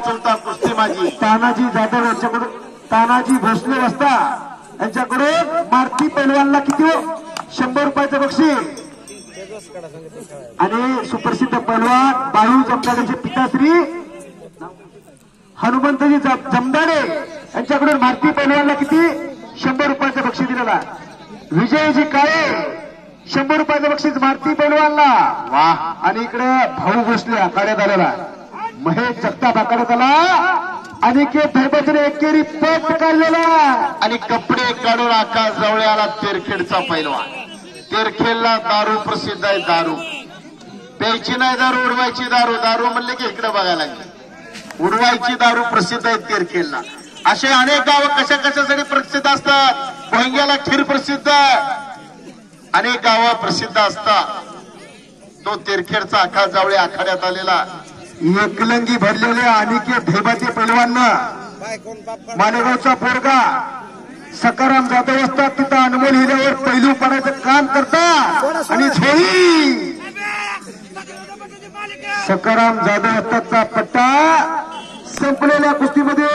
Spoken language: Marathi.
चौथा कुस्ती माझी तानाजी जाधव यांच्याकडून तानाजी भोसले वस्ता यांच्याकडून मारती पैलवानला किती 100 रुपयाचं बक्षीस आणि सुप्रसिद्ध पैलवान बाळू जमदाडेचे पिताश्री हनुमंतजी जमदाडे यांच्याकडून मारती पैलवानला किती 100 रुपयाचं बक्षीस दिलेला विजयजी काळे 100 रुपयाचं बक्षीस मारती पैलवानला वाह आणि इकडे भाऊ भोसले आखाड्यात आलेला महेश जगताप आखाड्यात आला अनिकेत धर्मजने एकेरी पट काढलेला आणि कपडे काढून आकाश जवळ आला तेरखेडचा पैलवान तेरखेडला दारू प्रसिद्ध आहे दारू प्यायची नाही दारू उडवायची दारू दारू म्हणले की इकडे बघायला लागली उडवायची दारू प्रसिद्ध आहे तेरखेडला असे अनेक गावं कशा कशासाठी प्रसिद्ध असतात भोंग्याला खीर प्रसिद्ध अनेक गावं प्रसिद्ध असतात तो तेरखेडचा आकाश जावळे आखाड्यात आलेला एकलंगी भरलेले अनिकेत धैबाते पैलवाननं मालेगावचा पोरगा सकाराम जाधव असतात तिथं अनमोल हिऱ्यावर पैलू पडायचं काम करतात आणि झोळी सकाराम जाधव असतातचा पट्टा संपलेल्या कुस्तीमध्ये